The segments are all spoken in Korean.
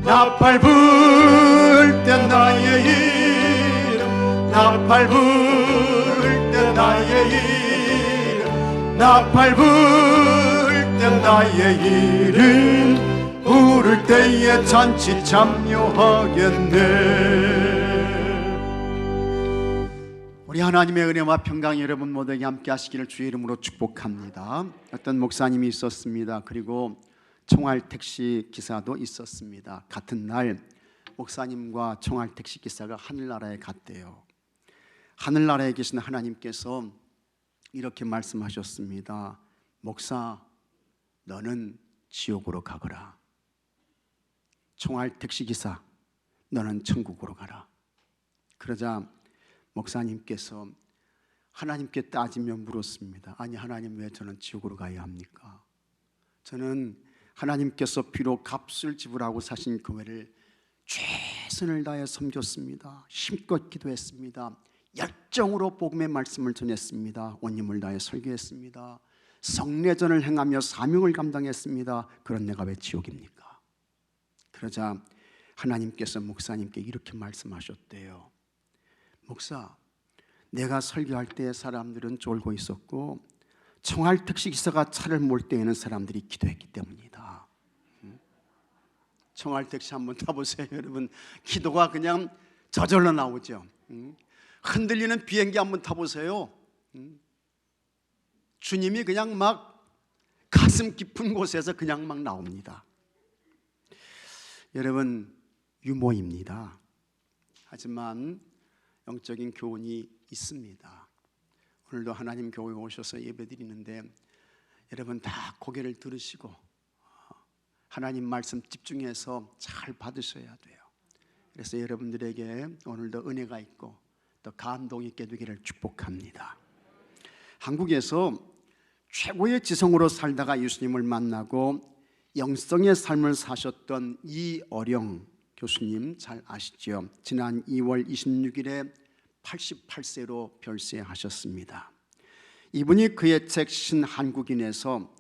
나팔 불 때 나의 이름, 나팔 불 때 나의 이름, 나팔 불 때 나의 이름 부를 때에 잔치 참여하겠네. 우리 하나님의 은혜와 평강이 여러분 모두에게 함께 하시기를 주의 이름으로 축복합니다. 어떤 목사님이 있었습니다. 그리고 총알 택시 기사도 있었습니다. 같은 날 목사님과 총알 택시 기사가 하늘나라에 갔대요. 하늘나라에 계신 하나님께서 이렇게 말씀하셨습니다. 목사, 너는 지옥으로 가거라. 총알 택시 기사, 너는 천국으로 가라. 그러자 목사님께서 하나님께 따지며 물었습니다. 아니 하나님, 왜 저는 지옥으로 가야 합니까? 저는 하나님께서 비록 값을 지불하고 사신 교회를 최선을 다해 섬겼습니다. 힘껏 기도했습니다. 열정으로 복음의 말씀을 전했습니다. 온 힘을 다해 설교했습니다. 성례전을 행하며 사명을 감당했습니다. 그런 내가 왜 지옥입니까? 그러자 하나님께서 목사님께 이렇게 말씀하셨대요. 목사, 내가 설교할 때 사람들은 졸고 있었고 총알 택시 기사가 차를 몰 때에는 사람들이 기도했기 때문이다. 총알 택시 한번 타보세요. 여러분, 기도가 그냥 저절로 나오죠. 흔들리는 비행기 한번 타보세요. 주님이 그냥 막 가슴 깊은 곳에서 그냥 막 나옵니다. 여러분, 유모입니다. 하지만 영적인 교훈이 있습니다. 오늘도 하나님 교회에 오셔서 예배드리는데 여러분 다 고개를 들으시고 하나님 말씀 집중해서 잘 받으셔야 돼요. 그래서 여러분들에게 오늘도 은혜가 있고 또 감동 있게 되기를 축복합니다. 한국에서 최고의 지성으로 살다가 예수님을 만나고 영성의 삶을 사셨던 이어령 교수님 잘 아시죠? 지난 2월 26일에 88세로 별세하셨습니다. 이분이 그의 책 신한국인에서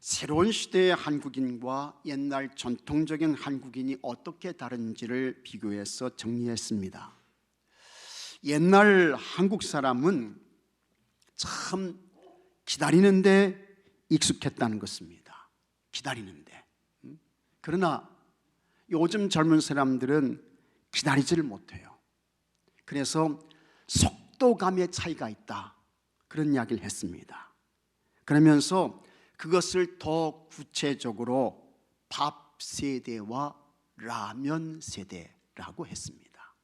새로운 시대의 한국인과 옛날 전통적인 한국인이 어떻게 다른지를 비교해서 정리했습니다. 옛날 한국 사람은 참 기다리는데 익숙했다는 것입니다. 기다리는데. 그러나 요즘 젊은 사람들은 기다리지를 못해요. 그래서 속도감의 차이가 있다, 그런 이야기를 했습니다. 그러면서 그것을 더 구체적으로 밥 세대와 라면 세대라고 했습니다.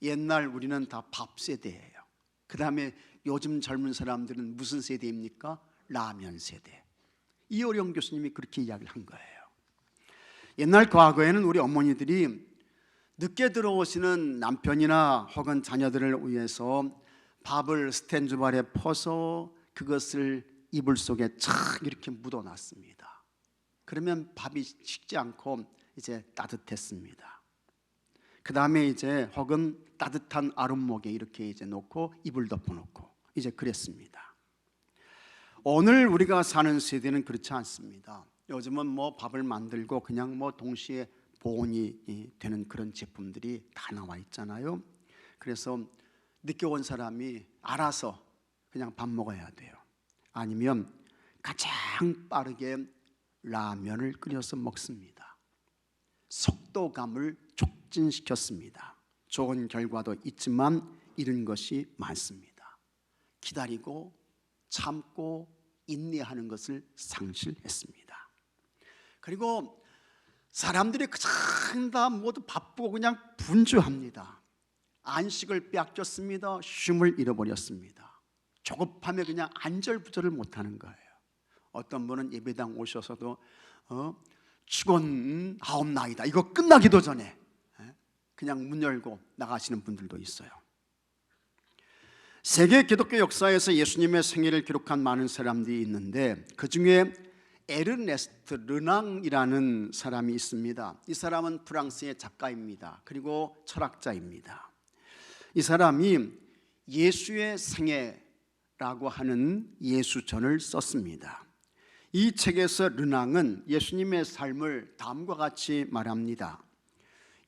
옛날 우리는 다 밥 세대예요. 그 다음에 요즘 젊은 사람들은 무슨 세대입니까? 라면 세대. 이어령 교수님이 그렇게 이야기를 한 거예요. 옛날 과거에는 우리 어머니들이 늦게 들어오시는 남편이나 혹은 자녀들을 위해서 밥을 스텐주발에 퍼서 그것을 이불 속에 착 이렇게 묻어놨습니다. 그러면 밥이 식지 않고 이제 따뜻했습니다. 그 다음에 이제 혹은 따뜻한 아랫목에 이렇게 이제 놓고 이불 덮어놓고 이제 그랬습니다. 오늘 우리가 사는 세대는 그렇지 않습니다. 요즘은 뭐 밥을 만들고 그냥 뭐 동시에 보온이 되는 그런 제품들이 다 나와 있잖아요. 그래서 늦게 온 사람이 알아서 그냥 밥 먹어야 돼요. 아니면 가장 빠르게 라면을 끓여서 먹습니다. 속도감을 촉진시켰습니다. 좋은 결과도 있지만 잃은 것이 많습니다. 기다리고 참고 인내하는 것을 상실했습니다. 그리고 사람들이 그냥 다 모두 바쁘고 그냥 분주합니다. 안식을 빼앗겼습니다. 쉼을 잃어버렸습니다. 조급함에 그냥 안절부절을 못하는 거예요. 어떤 분은 예배당 오셔서도 축원 9나이다 이거 끝나기도 전에 그냥 문 열고 나가시는 분들도 있어요. 세계 기독교 역사에서 예수님의 생애를 기록한 많은 사람들이 있는데 그 중에 에르네스트 르낭이라는 사람이 있습니다. 이 사람은 프랑스의 작가입니다. 그리고 철학자입니다. 이 사람이 예수의 생애라고 하는 예수전을 썼습니다. 이 책에서 르낭은 예수님의 삶을 다음과 같이 말합니다.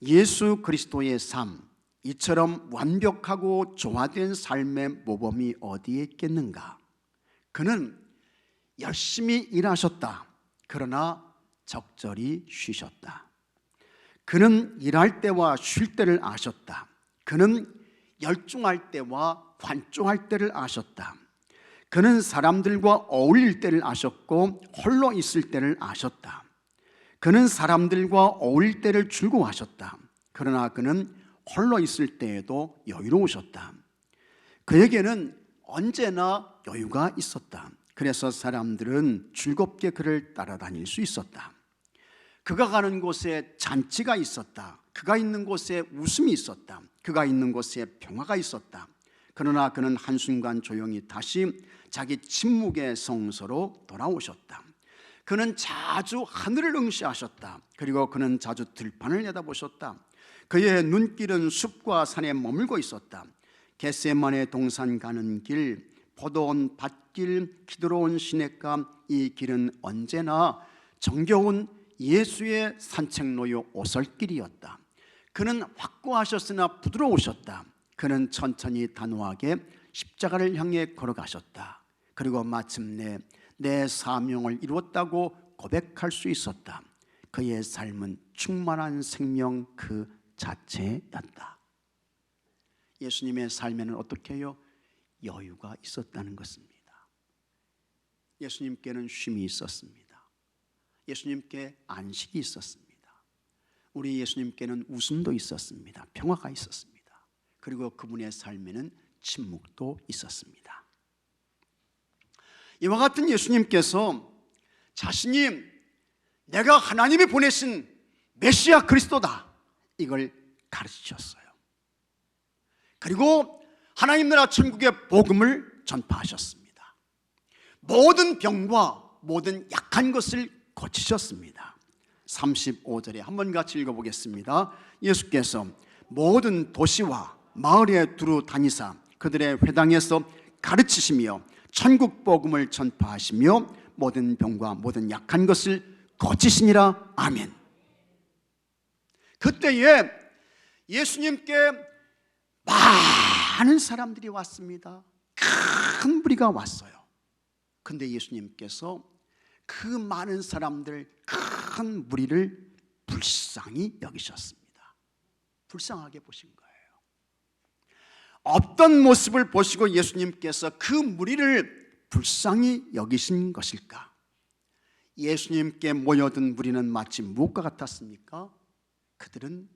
예수 그리스도의 삶, 이처럼 완벽하고 조화된 삶의 모범이 어디에 있겠는가? 그는 열심히 일하셨다. 그러나 적절히 쉬셨다. 그는 일할 때와 쉴 때를 아셨다. 그는 열중할 때와 관조할 때를 아셨다. 그는 사람들과 어울릴 때를 아셨고 홀로 있을 때를 아셨다. 그는 사람들과 어울릴 때를 즐거워하셨다. 그러나 그는 홀로 있을 때에도 여유로우셨다. 그에게는 언제나 여유가 있었다. 그래서 사람들은 즐겁게 그를 따라다닐 수 있었다. 그가 가는 곳에 잔치가 있었다. 그가 있는 곳에 웃음이 있었다. 그가 있는 곳에 평화가 있었다. 그러나 그는 한순간 조용히 다시 자기 침묵의 성소로 돌아오셨다. 그는 자주 하늘을 응시하셨다. 그리고 그는 자주 들판을 내다보셨다. 그의 눈길은 숲과 산에 머물고 있었다. 겟세마네 동산 가는 길, 포도원 밭길, 기드론 시냇가, 이 길은 언제나 정겨운 예수의 산책로요 오솔길이었다. 그는 확고하셨으나 부드러우셨다. 그는 천천히 단호하게 십자가를 향해 걸어가셨다. 그리고 마침내 내 사명을 이루었다고 고백할 수 있었다. 그의 삶은 충만한 생명 그 자체였다. 예수님의 삶에는 어떻게 해요? 여유가 있었다는 것입니다. 예수님께는 쉼이 있었습니다. 예수님께 안식이 있었습니다. 우리 예수님께는 웃음도 있었습니다. 평화가 있었습니다. 그리고 그분의 삶에는 침묵도 있었습니다. 이와 같은 예수님께서 자신이 내가 하나님이 보내신 메시아 그리스도다, 이걸 가르치셨어요. 그리고 하나님 나라 천국의 복음을 전파하셨습니다. 모든 병과 모든 약한 것을 고치셨습니다. 35절에 한번 같이 읽어보겠습니다. 예수께서 모든 도시와 마을에 두루 다니사 그들의 회당에서 가르치시며 천국 복음을 전파하시며 모든 병과 모든 약한 것을 고치시니라. 아멘. 그때에 예수님께 많은 사람들이 왔습니다. 큰 무리가 왔어요. 근데 예수님께서 그 많은 사람들, 큰 무리를 불쌍히 여기셨습니다. 불쌍하게 보신 거예요. 어떤 모습을 보시고 예수님께서 그 무리를 불쌍히 여기신 것일까? 예수님께 모여든 무리는 마치 무엇과 같았습니까? 그들은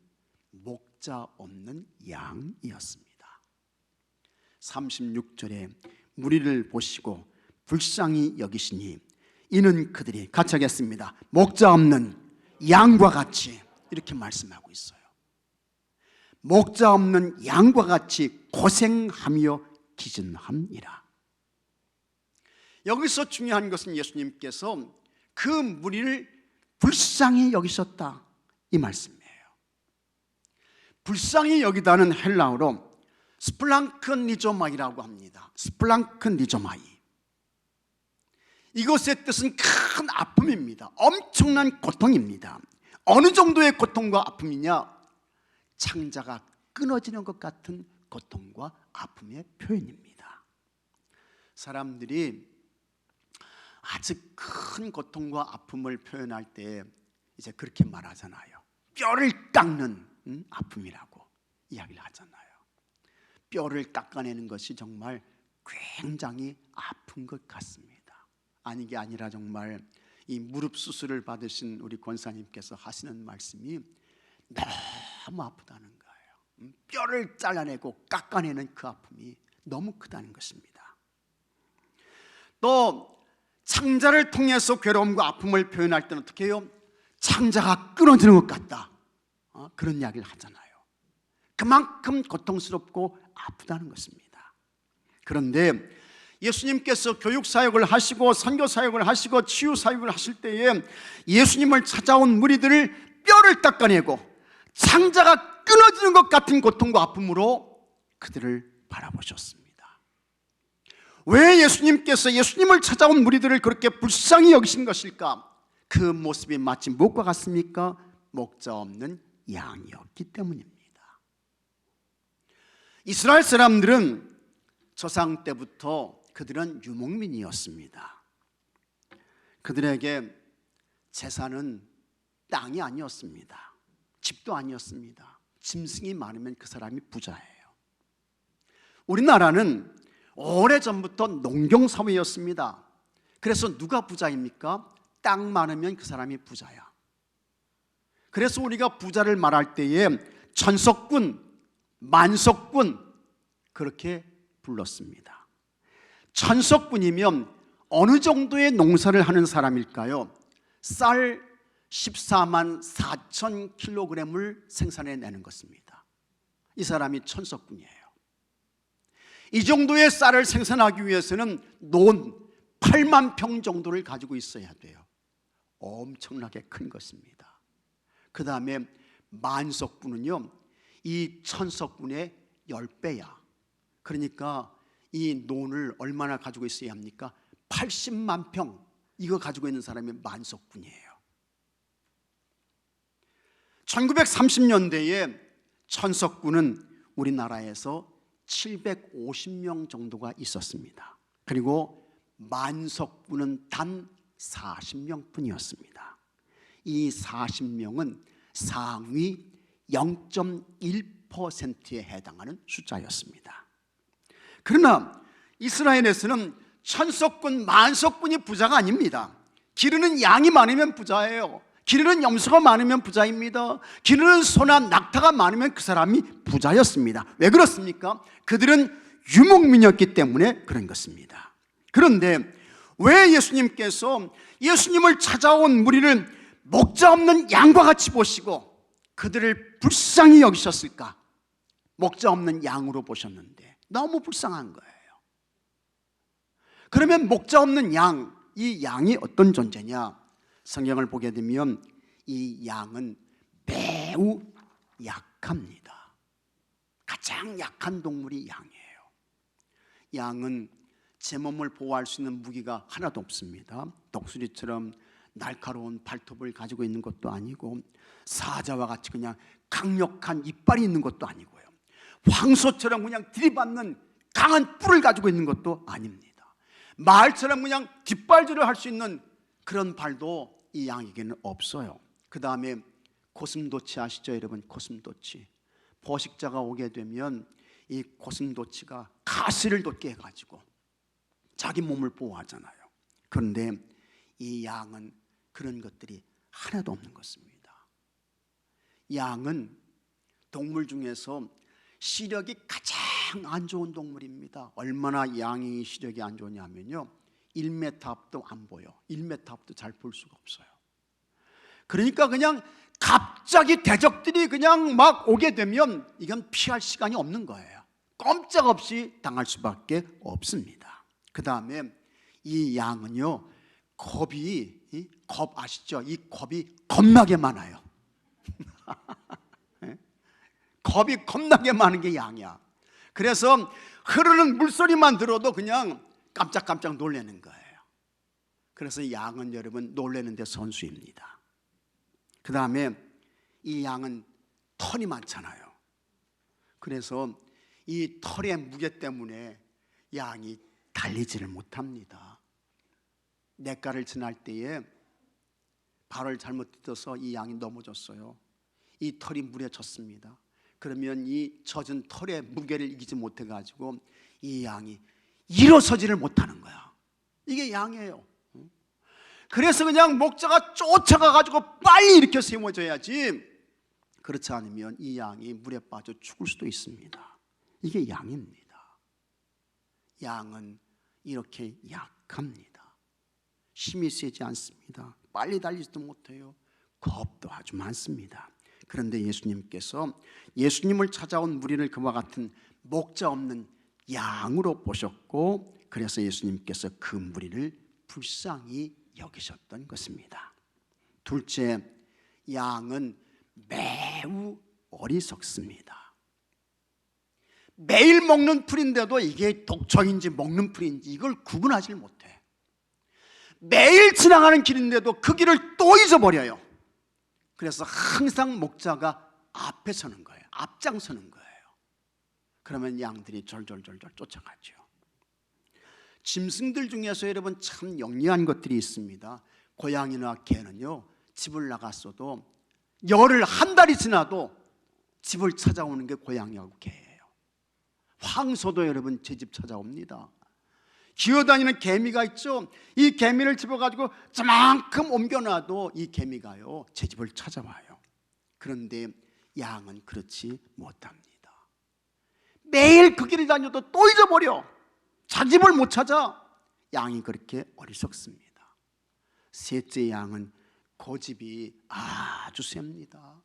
목자 없는 양이었습니다. 36절에 무리를 보시고 불쌍히 여기시니 이는 그들이 같이 하겠습니다. 목자 없는 양과 같이, 이렇게 말씀하고 있어요. 목자 없는 양과 같이 고생하며 기진함이라. 여기서 중요한 것은 예수님께서 그 무리를 불쌍히 여기셨다, 이 말씀이에요. 불쌍히 여기다는 헬라어로 스플랑크니조마이라고 합니다. 스플랑크니조마이. 이것의 뜻은 큰 아픔입니다. 엄청난 고통입니다. 어느 정도의 고통과 아픔이냐? 창자가 끊어지는 것 같은 고통과 아픔의 표현입니다. 사람들이 아주 큰 고통과 아픔을 표현할 때 이제 그렇게 말하잖아요. 뼈를 깎는 아픔이라고 이야기를 하잖아요. 뼈를 깎아내는 것이 정말 굉장히 아픈 것 같습니다. 아니, 게 아니라 정말 이 무릎 수술을 받으신 우리 권사님께서 하시는 말씀이 너무 아프다는 거예요. 뼈를 잘라내고 깎아내는 그 아픔이 너무 크다는 것입니다. 또 창자를 통해서 괴로움과 아픔을 표현할 때는 어떻게 해요? 창자가 끊어지는 것 같다, 그런 이야기를 하잖아요. 그만큼 고통스럽고 아프다는 것입니다. 그런데 예수님께서 교육사역을 하시고 선교사역을 하시고 치유사역을 하실 때에 예수님을 찾아온 무리들을 뼈를 닦아내고 창자가 끊어지는 것 같은 고통과 아픔으로 그들을 바라보셨습니다. 왜 예수님께서 예수님을 찾아온 무리들을 그렇게 불쌍히 여기신 것일까? 그 모습이 마치 무엇과 같습니까? 목자 없는 양이었기 때문입니다. 이스라엘 사람들은 조상 때부터 그들은 유목민이었습니다. 그들에게 재산은 땅이 아니었습니다. 집도 아니었습니다. 짐승이 많으면 그 사람이 부자예요. 우리나라는 오래전부터 농경사회였습니다. 그래서 누가 부자입니까? 땅 많으면 그 사람이 부자야. 그래서 우리가 부자를 말할 때에 천석군, 만석군 그렇게 불렀습니다. 천석군이면 어느 정도의 농사를 하는 사람일까요? 쌀 14만 4천 킬로그램을 생산해내는 것입니다. 이 사람이 천석군이에요. 이 정도의 쌀을 생산하기 위해서는 논 8만 평 정도를 가지고 있어야 돼요. 엄청나게 큰 것입니다. 그 다음에 만석군은요, 이 천석군의 10배야. 그러니까 이 논을 얼마나 가지고 있어야 합니까? 80만 평 이거 가지고 있는 사람이 만석군이에요. 1930년대에 천석군은 우리나라에서 750명 정도가 있었습니다. 그리고 만석군은 단 40명 뿐이었습니다. 이 40명은 상위 0.1%에 해당하는 숫자였습니다. 그러나 이스라엘에서는 천석군, 만석군이 부자가 아닙니다. 기르는 양이 많으면 부자예요. 기르는 염소가 많으면 부자입니다. 기르는 소나 낙타가 많으면 그 사람이 부자였습니다. 왜 그렇습니까? 그들은 유목민이었기 때문에 그런 것입니다. 그런데 왜 예수님께서 예수님을 찾아온 무리를 목자 없는 양과 같이 보시고 그들을 불쌍히 여기셨을까? 목자 없는 양으로 보셨는데 너무 불쌍한 거예요. 그러면 목자 없는 양, 이 양이 어떤 존재냐? 성경을 보게 되면 이 양은 매우 약합니다. 가장 약한 동물이 양이에요. 양은 제 몸을 보호할 수 있는 무기가 하나도 없습니다. 독수리처럼 날카로운 발톱을 가지고 있는 것도 아니고 사자와 같이 그냥 강력한 이빨이 있는 것도 아니고요. 황소처럼 그냥 들이받는 강한 뿔을 가지고 있는 것도 아닙니다. 말처럼 그냥 뒷발질을 할 수 있는 그런 발도 이 양에게는 없어요. 그 다음에 고슴도치 아시죠 여러분? 고슴도치. 포식자가 오게 되면 이 고슴도치가 가시를 돋게 해가지고 자기 몸을 보호하잖아요. 그런데 이 양은 그런 것들이 하나도 없는 것입니다. 양은 동물 중에서 시력이 가장 안 좋은 동물입니다. 얼마나 양이 시력이 안 좋냐면요, 1m 앞도 안 보여. 1m 앞도 잘 볼 수가 없어요. 그러니까 그냥 갑자기 대적들이 그냥 막 오게 되면 이건 피할 시간이 없는 거예요. 꼼짝없이 당할 수밖에 없습니다. 그 다음에 이 양은요, 겁이, 겁 아시죠? 이 겁이 겁나게 많아요. 겁이 겁나게 많은 게 양이야. 그래서 흐르는 물소리만 들어도 그냥 깜짝깜짝 놀라는 거예요. 그래서 양은 여러분 놀라는 데 선수입니다. 그 다음에 이 양은 털이 많잖아요. 그래서 이 털의 무게 때문에 양이 달리지를 못합니다. 냇가를 지날 때에 발을 잘못 디뎌서 이 양이 넘어졌어요. 이 털이 물에 젖습니다. 그러면 이 젖은 털의 무게를 이기지 못해가지고 이 양이 일어서지를 못하는 거야. 이게 양이에요. 그래서 그냥 목자가 쫓아가가지고 빨리 일으켜 세워줘야지, 그렇지 않으면 이 양이 물에 빠져 죽을 수도 있습니다. 이게 양입니다. 양은 이렇게 약합니다. 힘이 세지 않습니다. 빨리 달리지도 못해요. 겁도 아주 많습니다. 그런데 예수님께서 예수님을 찾아온 무리를 그와 같은 목자 없는 양으로 보셨고, 그래서 예수님께서 그 무리를 불쌍히 여기셨던 것입니다. 둘째, 양은 매우 어리석습니다. 매일 먹는 풀인데도 이게 독초인지 먹는 풀인지 이걸 구분하지 못해. 매일 지나가는 길인데도 그 길을 또 잊어버려요. 그래서 항상 목자가 앞에 서는 거예요. 앞장서는 거예요. 그러면 양들이 졸졸졸졸 쫓아가죠. 짐승들 중에서 여러분 참 영리한 것들이 있습니다. 고양이나 개는요, 집을 나갔어도 열흘 한 달이 지나도 집을 찾아오는 게 고양이하고 개예요. 황소도 여러분 제 집 찾아옵니다. 기어다니는 개미가 있죠. 이 개미를 집어가지고 저만큼 옮겨놔도 이 개미가요 제 집을 찾아와요. 그런데 양은 그렇지 못합니다. 매일 그 길을 다녀도 또 잊어버려. 자기 집을 못 찾아. 양이 그렇게 어리석습니다. 셋째 양은 고집이 아주 셉니다.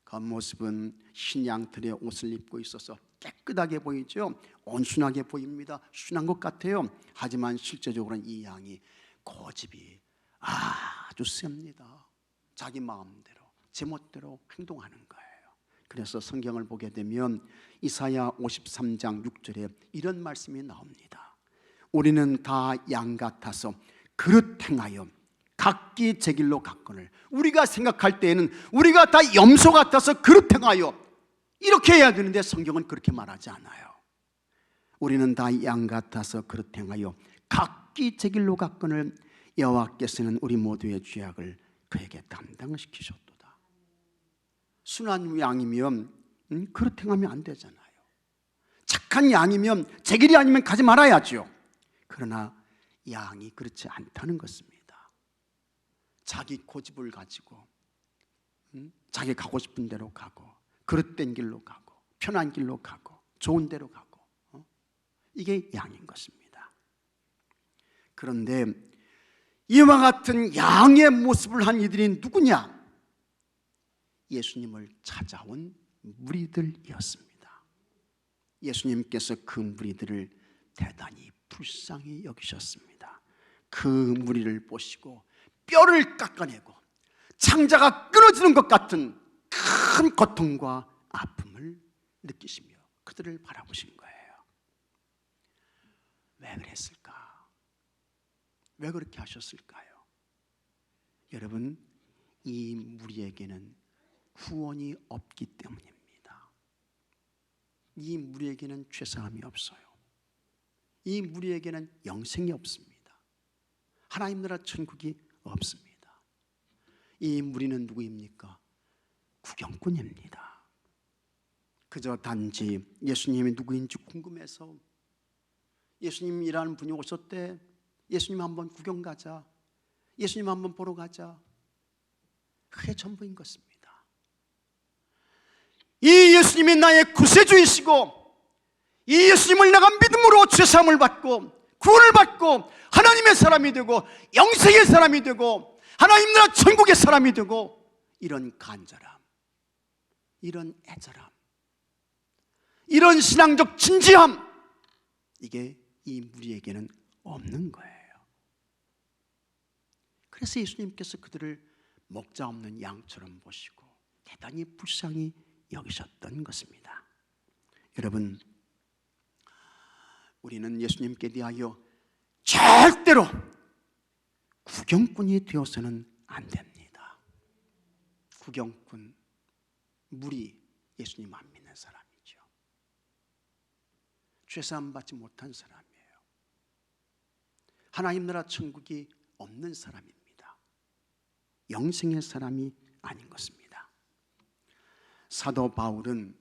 겉모습은 흰 양털의 옷을 입고 있어서 깨끗하게 보이죠. 온순하게 보입니다. 순한 것 같아요. 하지만 실제적으로는 이 양이 고집이 아주 셉니다. 자기 마음대로 제멋대로 행동하는 거예요. 그래서 성경을 보게 되면 이사야 53장 6절에 이런 말씀이 나옵니다. 우리는 다 양 같아서 그릇 행하여 각기 제 길로 갔거늘. 우리가 생각할 때에는 우리가 다 염소 같아서 그릇 행하여 이렇게 해야 되는데 성경은 그렇게 말하지 않아요. 우리는 다 양 같아서 그릇 행하여 각기 제 길로 갔거늘. 여호와께서는 우리 모두의 죄악을 그에게 담당시키셨도다. 순한 양이면 그릇 행하면 안 되잖아요. 착한 양이면 제 길이 아니면 가지 말아야죠. 그러나 양이 그렇지 않다는 것입니다. 자기 고집을 가지고 자기 가고 싶은 대로 가고 그릇된 길로 가고 편한 길로 가고 좋은 데로 가고 이게 양인 것입니다. 그런데 이와 같은 양의 모습을 한 이들이 누구냐? 예수님을 찾아온 무리들이었습니다. 예수님께서 그 무리들을 대단히 불쌍히 여기셨습니다. 그 무리를 보시고 뼈를 깎아내고 창자가 끊어지는 것 같은 큰 고통과 아픔을 느끼시며 그들을 바라보신 거예요. 왜 그랬을까? 왜 그렇게 하셨을까요? 여러분, 이 무리에게는 구원이 없기 때문입니다. 이 무리에게는 죄사함이 없어요. 이 무리에게는 영생이 없습니다. 하나님 나라 천국이 없습니다. 이 무리는 누구입니까? 구경꾼입니다. 그저 단지 예수님이 누구인지 궁금해서 예수님이라는 분이 오셨대, 예수님 한번 구경 가자, 예수님 한번 보러 가자, 그게 전부인 것입니다. 이 예수님이 나의 구세주이시고 이 예수님을 내가 믿음으로 죄사함을 받고 구원을 받고 하나님의 사람이 되고 영생의 사람이 되고 하나님 나라 천국의 사람이 되고, 이런 간절함, 이런 애절함, 이런 신앙적 진지함, 이게 이 무리에게는 없는 거예요. 그래서 예수님께서 그들을 목자 없는 양처럼 보시고 대단히 불쌍히 여기셨던 것입니다. 여러분, 우리는 예수님께 대하여 절대로 구경꾼이 되어서는 안 됩니다. 구경꾼, 무리, 예수님 안 믿는 사람이죠. 죄사함 받지 못한 사람이에요. 하나님 나라 천국이 없는 사람입니다. 영생의 사람이 아닌 것입니다. 사도 바울은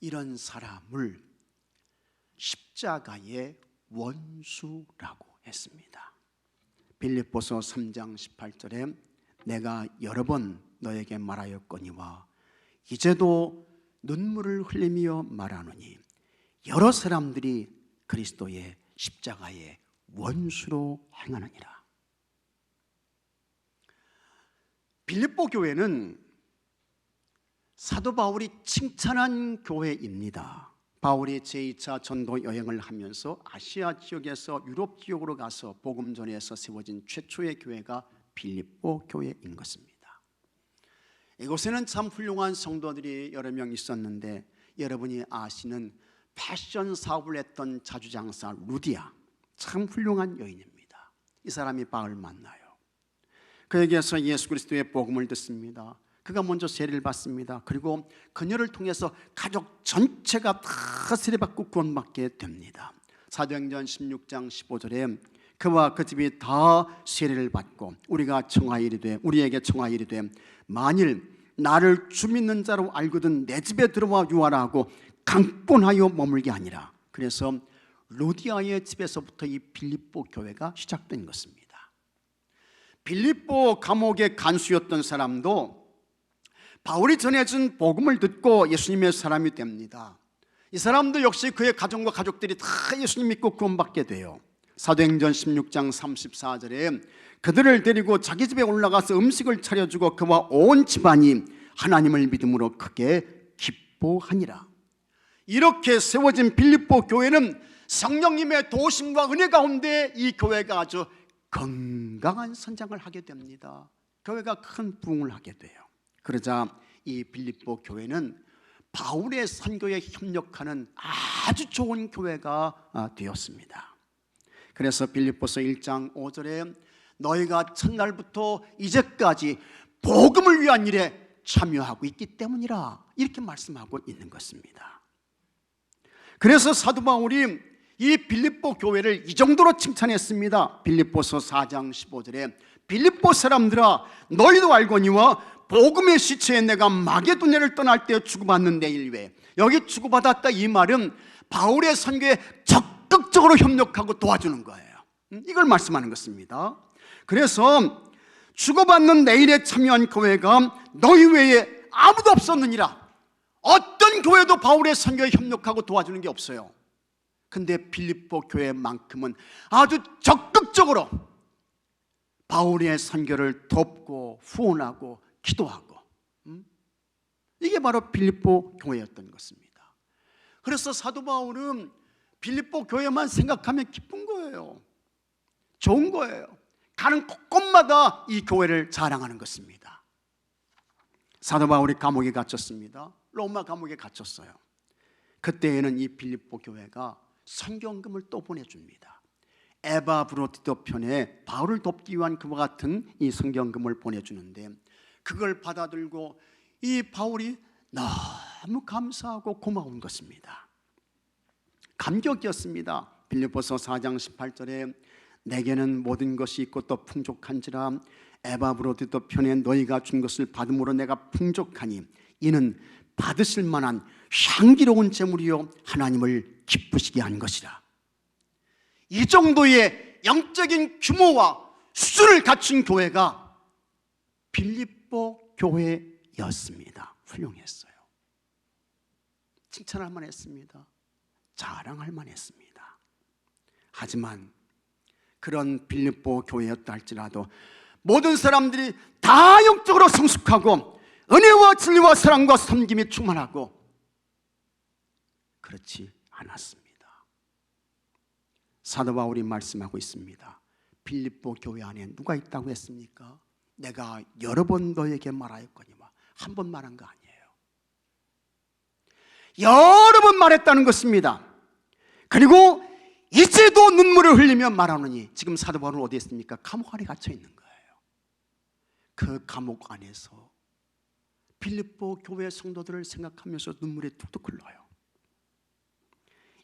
이런 사람을 십자가의 원수라고 했습니다. 빌립보서 3장 18절에 내가 여러 번 너에게 말하였거니와 이제도 눈물을 흘리며 말하노니 여러 사람들이 그리스도의 십자가의 원수로 행하느니라. 빌립보 교회는 사도 바울이 칭찬한 교회입니다. 바울이 제2차 전도 여행을 하면서 아시아 지역에서 유럽 지역으로 가서 복음 전해서 세워진 최초의 교회가 빌립보 교회인 것입니다. 이곳에는 참 훌륭한 성도들이 여러 명 있었는데, 여러분이 아시는 패션 사업을 했던 자주장사 루디아, 참 훌륭한 여인입니다. 이 사람이 바울을 만나요. 그에게서 예수 그리스도의 복음을 듣습니다. 그가 먼저 세례를 받습니다. 그리고 그녀를 통해서 가족 전체가 다 세례받고 구원받게 됩니다. 사도행전 16장 15절에 그와 그 집이 다 세례를 받고 우리에게 청하여 이르되 만일 나를 주 믿는 자로 알거든 내 집에 들어와 유하라 하고 강권하여 머물게 하니라. 그래서 루디아의 집에서부터 이 빌립보 교회가 시작된 것입니다. 빌립보 감옥의 간수였던 사람도 바울이 전해준 복음을 듣고 예수님의 사람이 됩니다. 이 사람도 역시 그의 가정과 가족들이 다 예수님 믿고 구원받게 돼요. 사도행전 16장 34절에 그들을 데리고 자기 집에 올라가서 음식을 차려주고 그와 온 집안이 하나님을 믿음으로 크게 기뻐하니라. 이렇게 세워진 빌립보 교회는 성령님의 도심과 은혜 가운데 이 교회가 아주 건강한 선장을 하게 됩니다. 교회가 큰 부흥을 하게 돼요. 그러자 이 빌립보 교회는 바울의 선교에 협력하는 아주 좋은 교회가 되었습니다. 그래서 빌립보서 1장 5절에 너희가 첫날부터 이제까지 복음을 위한 일에 참여하고 있기 때문이라 이렇게 말씀하고 있는 것입니다. 그래서 사도 바울이 이 빌립보 교회를 이 정도로 칭찬했습니다. 빌립보서 4장 15절에 빌립보 사람들아 너희도 알거니와 복음의 시체에 내가 마게도냐를 떠날 때 주고받는 내 일 외에, 여기 주고받았다 이 말은 바울의 선교에 적극적으로 협력하고 도와주는 거예요. 이걸 말씀하는 것입니다. 그래서 주고받는 내 일에 참여한 교회가 너희 외에 아무도 없었느니라. 어떤 교회도 바울의 선교에 협력하고 도와주는 게 없어요. 근데 빌립보 교회만큼은 아주 적극적으로 바울의 선교를 돕고 후원하고 기도하고, 이게 바로 빌립보 교회였던 것입니다. 그래서 사도 바울은 빌립보 교회만 생각하면 기쁜 거예요. 좋은 거예요. 가는 곳곳마다 이 교회를 자랑하는 것입니다. 사도 바울이 감옥에 갇혔습니다. 로마 감옥에 갇혔어요. 그때에는 이 빌립보 교회가 선경금을 또 보내줍니다. 에바브로디도 편에 바울을 돕기 위한 그와 같은 이 선경금을 보내주는데 그걸 받아들고 이 바울이 너무 감사하고 고마운 것입니다. 감격이었습니다. 빌립보서 4장 18절에 내게는 모든 것이 있고 또 풍족한지라 에바브로디도 편에 너희가 준 것을 받음으로 내가 풍족하니 이는 받으실 만한 향기로운 제물이요 하나님을 기쁘시게 한 것이라. 이 정도의 영적인 규모와 수준을 갖춘 교회가 빌립보 교회였습니다. 훌륭했어요. 칭찬할 만했습니다. 자랑할 만했습니다. 하지만 그런 빌립보 교회였다 할지라도 모든 사람들이 다 영적으로 성숙하고 은혜와 진리와 사랑과 섬김이 충만하고 그렇지 않았습니다. 사도 바울이 말씀하고 있습니다. 빌립보 교회 안에 누가 있다고 했습니까? 내가 여러 번 너에게 말하였거니와 한 번 말한 거 아니에요. 여러 번 말했다는 것입니다. 그리고 이제도 눈물을 흘리며 말하노니, 지금 사도 바울은 어디에 있습니까? 감옥 안에 갇혀 있는 거예요. 그 감옥 안에서 빌립보 교회 성도들을 생각하면서 눈물이 툭툭 흘러요.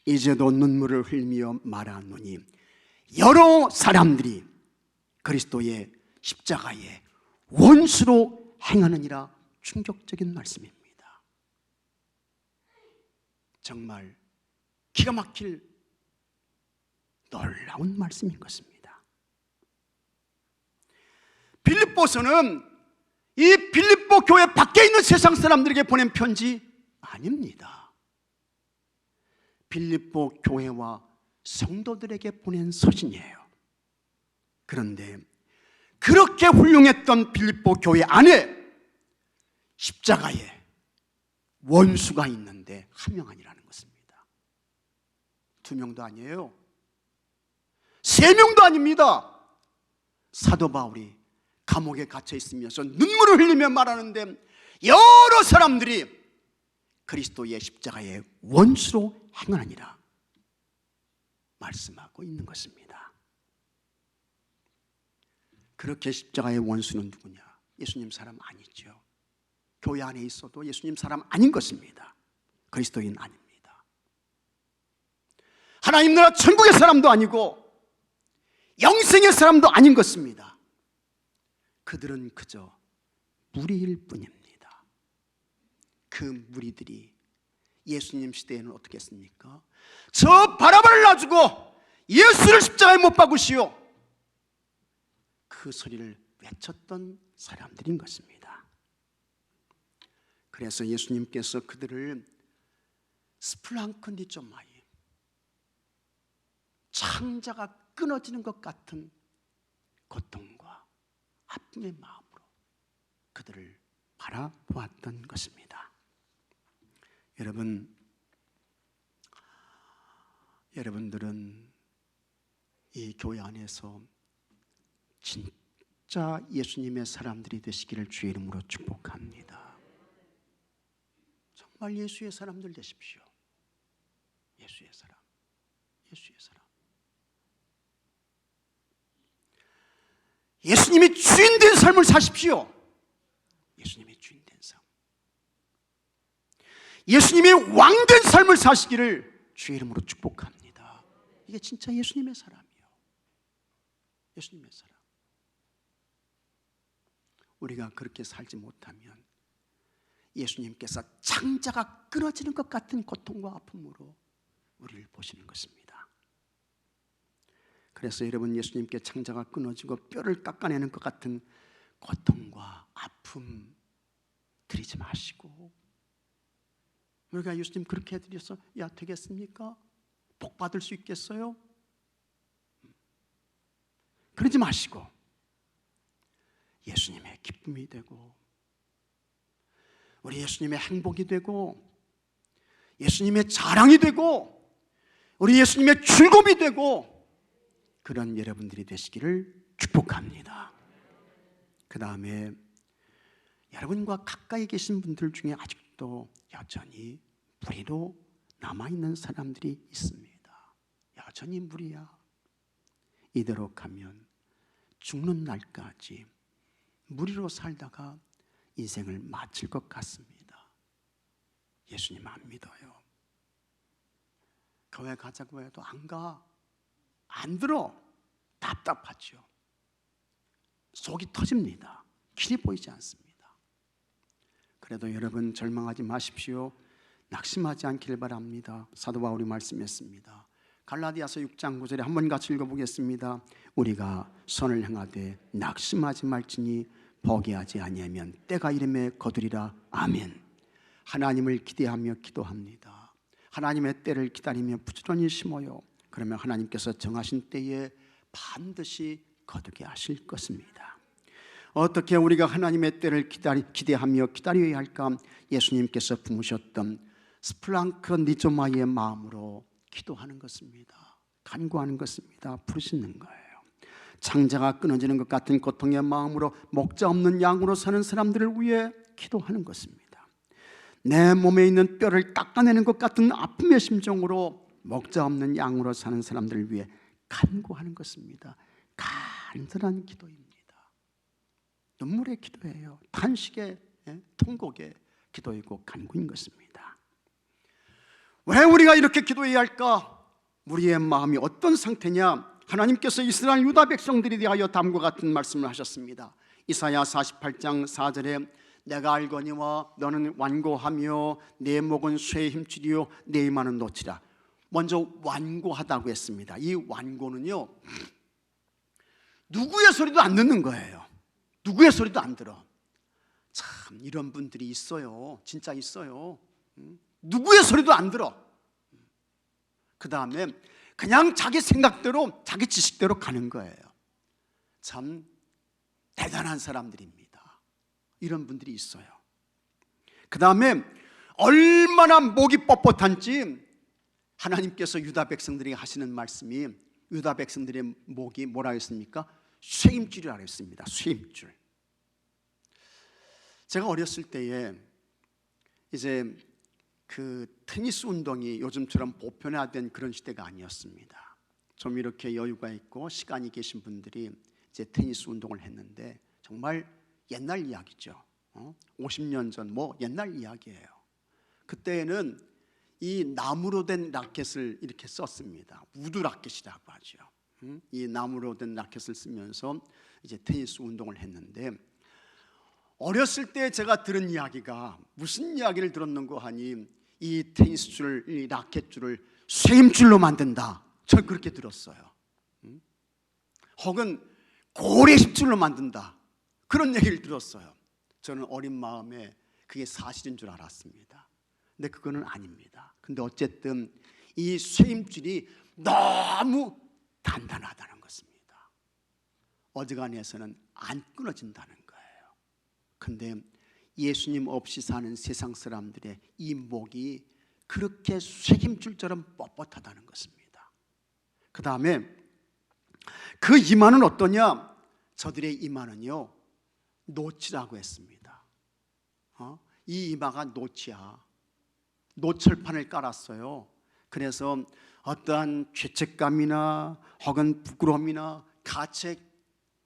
이제도 눈물을 흘리며 말하노니 여러 사람들이 그리스도의 십자가의 원수로 행하느니라. 충격적인 말씀입니다. 정말 기가 막힐 놀라운 말씀인 것입니다. 빌립보서는 이 빌립보 교회 밖에 있는 세상 사람들에게 보낸 편지 아닙니다. 빌립보 교회와 성도들에게 보낸 서신이에요. 그런데 그렇게 훌륭했던 빌립보 교회 안에 십자가에 원수가 있는데 한 명 아니라는 것입니다. 2명도 아니에요. 3명도 아닙니다. 사도 바울이 감옥에 갇혀 있으면서 눈물을 흘리며 말하는데 여러 사람들이 그리스도의 십자가의 원수로 행하느니라 말씀하고 있는 것입니다. 그렇게 십자가의 원수는 누구냐? 예수님 사람 아니죠. 교회 안에 있어도 예수님 사람 아닌 것입니다. 그리스도인 아닙니다. 하나님 나라 천국의 사람도 아니고 영생의 사람도 아닌 것입니다. 그들은 그저 무리일 뿐입니다. 그 무리들이 예수님 시대에는 어떻게 했습니까? 저 바라바를 놔주고 예수를 십자가에 못 박으시오, 그 소리를 외쳤던 사람들인 것입니다. 그래서 예수님께서 그들을 스플랑크니조마이, 창자가 끊어지는 것 같은 고통과 아픔의 마음으로 그들을 바라보았던 것입니다. 여러분들은 이 교회 안에서 진짜 예수님의 사람들이 되시기를 주의 이름으로 축복합니다. 정말 예수의 사람들 되십시오. 예수의 사람, 예수의 사람. 예수님이 주인 된 삶을 사십시오. 예수님이 주인 된 삶, 예수님이 왕 된 삶을 사시기를 주의 이름으로 축복합니다. 이게 진짜 예수님의 사람이에요. 예수님의 사람. 우리가 그렇게 살지 못하면 예수님께서 창자가 끊어지는 것 같은 고통과 아픔으로 우리를 보시는 것입니다. 그래서 여러분, 예수님께 창자가 끊어지고 뼈를 깎아내는 것 같은 고통과 아픔 드리지 마시고, 우리가 예수님 그렇게 해드려서 야 되겠습니까? 복 받을 수 있겠어요? 그러지 마시고 예수님의 기쁨이 되고, 우리 예수님의 행복이 되고, 예수님의 자랑이 되고, 우리 예수님의 즐거움이 되고, 그런 여러분들이 되시기를 축복합니다. 그 다음에 여러분과 가까이 계신 분들 중에 아직도 여전히 무리로 남아있는 사람들이 있습니다. 여전히 무리야. 이대로 가면 죽는 날까지 무리로 살다가 인생을 마칠 것 같습니다. 예수님 안 믿어요. 교회 가자고 해도 안 가. 안 들어. 답답하죠. 속이 터집니다. 길이 보이지 않습니다. 그래도 여러분 절망하지 마십시오. 낙심하지 않기를 바랍니다. 사도 바울이 말씀했습니다. 갈라디아서 6장 9절에 한번 같이 읽어보겠습니다. 우리가 선을 행하되 낙심하지 말지니 포기하지 아니하면 때가 이름에 거두리라. 아멘. 하나님을 기대하며 기도합니다. 하나님의 때를 기다리며 부지런히 심어요. 그러면 하나님께서 정하신 때에 반드시 거두게 하실 것입니다. 어떻게 우리가 하나님의 때를 기대하며 기다려야 할까? 예수님께서 품으셨던 스플랑크니조마이의 마음으로 기도하는 것입니다. 간구하는 것입니다. 부르짖는 거예요. 창자가 끊어지는 것 같은 고통의 마음으로 목자 없는 양으로 사는 사람들을 위해 기도하는 것입니다. 내 몸에 있는 뼈를 깎아내는 것 같은 아픔의 심정으로 목자 없는 양으로 사는 사람들을 위해 간구하는 것입니다. 간절한 기도입니다. 눈물의 기도예요. 탄식의, 통곡의 기도이고 간구인 것입니다. 왜 우리가 이렇게 기도해야 할까? 우리의 마음이 어떤 상태냐? 하나님께서 이스라엘 유다 백성들에 대하여 다음과 같은 말씀을 하셨습니다. 이사야 48장 4절에 내가 알거니와 너는 완고하며 내 목은 쇠에 힘주리요 내 이마는 놓치라. 먼저 완고하다고 했습니다. 이 완고는요, 누구의 소리도 안 듣는 거예요. 누구의 소리도 안 들어. 참 이런 분들이 있어요. 진짜 있어요. 누구의 소리도 안 들어. 그 다음에 그냥 자기 생각대로 자기 지식대로 가는 거예요. 참 대단한 사람들입니다. 이런 분들이 있어요. 그 다음에 얼마나 목이 뻣뻣한지 하나님께서 유다 백성들에게 하시는 말씀이, 유다 백성들의 목이 뭐라 했습니까? 쇠임줄이라고 했습니다. 쇠임줄. 제가 어렸을 때에 이제 그 테니스 운동이 요즘처럼 보편화된 그런 시대가 아니었습니다. 좀 이렇게 여유가 있고 시간이 계신 분들이 이제 테니스 운동을 했는데 정말 옛날 이야기죠. 50년 전 옛날 이야기예요. 그때는 이 나무로 된 라켓을 이렇게 썼습니다. 우드 라켓이라고 하죠. 이 나무로 된 라켓을 쓰면서 이제 테니스 운동을 했는데, 어렸을 때 제가 들은 이야기가 무슨 이야기를 들었는고 하니 이 테니스 줄, 이 라켓 줄을 쇠임줄로 만든다. 저 그렇게 들었어요. 혹은 고래십줄로 만든다. 그런 얘기를 들었어요. 저는 어린 마음에 그게 사실인 줄 알았습니다. 근데 그거는 아닙니다. 근데 어쨌든 이 쇠임줄이 너무 단단하다는 것입니다. 어지간해서는 안 끊어진다는 거예요. 근데 예수님 없이 사는 세상 사람들의 이 목이 그렇게 쇠임줄처럼 뻣뻣하다는 것입니다. 그 다음에 그 이마는 어떠냐? 저들의 이마는요, 노치라고 했습니다. 이 이마가 노치야. 노철판을 깔았어요. 그래서 어떠한 죄책감이나 혹은 부끄러움이나 가책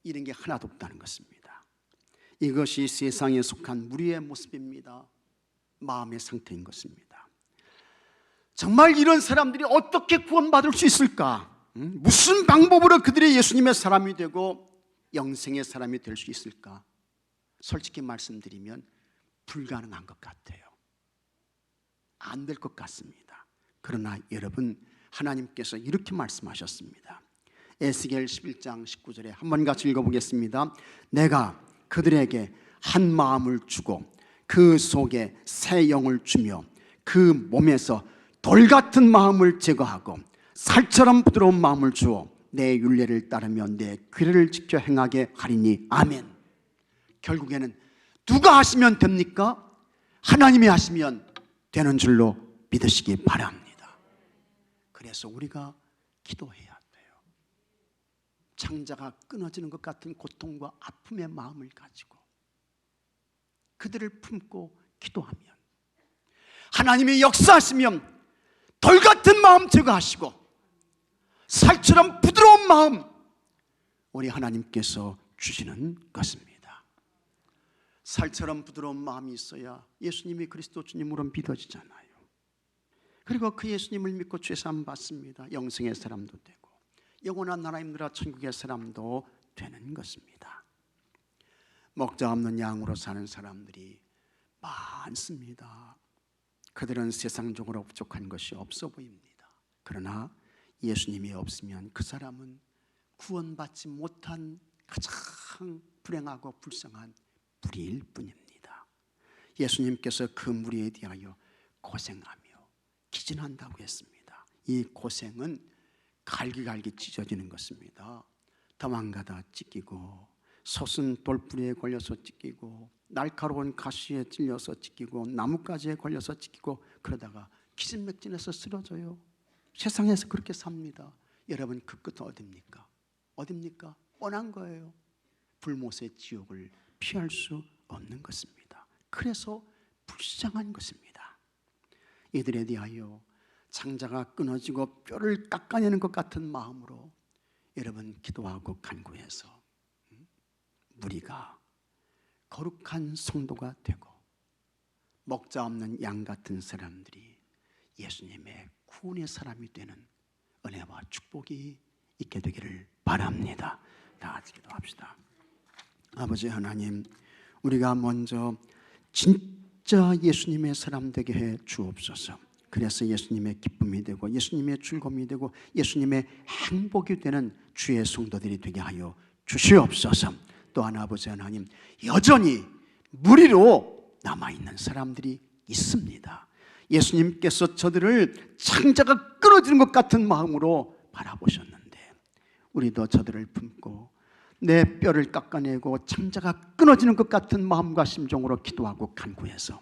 이런 게 하나도 없다는 것입니다. 이것이 세상에 속한 무리의 모습입니다. 마음의 상태인 것입니다. 정말 이런 사람들이 어떻게 구원받을 수 있을까? 무슨 방법으로 그들이 예수님의 사람이 되고 영생의 사람이 될 수 있을까? 솔직히 말씀드리면 불가능한 것 같아요. 안 될 것 같습니다. 그러나 여러분, 하나님께서 이렇게 말씀하셨습니다. 에스겔 11장 19절에 한번 같이 읽어보겠습니다. 내가 그들에게 한 마음을 주고 그 속에 새 영을 주며 그 몸에서 돌 같은 마음을 제거하고 살처럼 부드러운 마음을 주어 내 율례를 따르며 내 규례를 지켜 행하게 하리니 아멘. 결국에는 누가 하시면 됩니까? 하나님이 하시면 되는 줄로 믿으시기 바랍니다. 그래서 우리가 기도해야 돼요. 창자가 끊어지는 것 같은 고통과 아픔의 마음을 가지고 그들을 품고 기도하면 하나님이 역사하시면 돌 같은 마음 제거하시고 살처럼 부드러운 마음 우리 하나님께서 주시는 것입니다. 살처럼 부드러운 마음이 있어야 예수님이 그리스도 주님으로 믿어지잖아요. 그리고 그 예수님을 믿고 죄사함 받습니다. 영생의 사람도 되고 영원한 나라임 나라 천국의 사람도 되는 것입니다. 먹자 없는 양으로 사는 사람들이 많습니다. 그들은 세상적으로 부족한 것이 없어 보입니다. 그러나 예수님이 없으면 그 사람은 구원받지 못한 가장 불행하고 불쌍한 무리일 뿐입니다. 예수님께서 그 무리에 대하여 고생하며 기진한다고 했습니다. 이 고생은 갈기갈기 찢어지는 것입니다. 도망가다 찢기고 솟은 돌뿌리에 걸려서 찢기고 날카로운 가시에 찔려서 찢기고 나뭇가지에 걸려서 찢기고 그러다가 기진맥진해서 쓰러져요. 세상에서 그렇게 삽니다. 여러분, 그 끝은 어딥니까? 어딥니까? 뻔한 거예요. 불못의 지옥을 피할 수 없는 것입니다. 그래서 불쌍한 것입니다. 이들에 대하여 창자가 끊어지고 뼈를 깎아내는 것 같은 마음으로 여러분 기도하고 간구해서 무리가 거룩한 성도가 되고 먹자 없는 양 같은 사람들이 예수님의 구원의 사람이 되는 은혜와 축복이 있게 되기를 바랍니다. 다 같이 기도합시다. 아버지 하나님, 우리가 먼저 진짜 예수님의 사람 되게 해 주옵소서. 그래서 예수님의 기쁨이 되고 예수님의 즐거움이 되고 예수님의 행복이 되는 주의 성도들이 되게 하여 주시옵소서. 또한 아버지 하나님, 여전히 무리로 남아있는 사람들이 있습니다. 예수님께서 저들을 창자가 끊어지는 것 같은 마음으로 바라보셨는데 우리도 저들을 품고 내 뼈를 깎아내고 창자가 끊어지는 것 같은 마음과 심정으로 기도하고 간구해서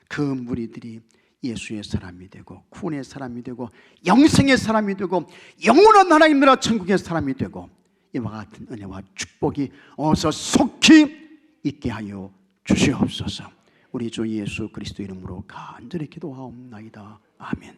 그 무리들이 예수의 사람이 되고 구원의 사람이 되고 영생의 사람이 되고 영원한 하나님 나라 천국의 사람이 되고 이와 같은 은혜와 축복이 어서 속히 있게 하여 주시옵소서. 우리 주 예수 그리스도 이름으로 간절히 기도하옵나이다. 아멘.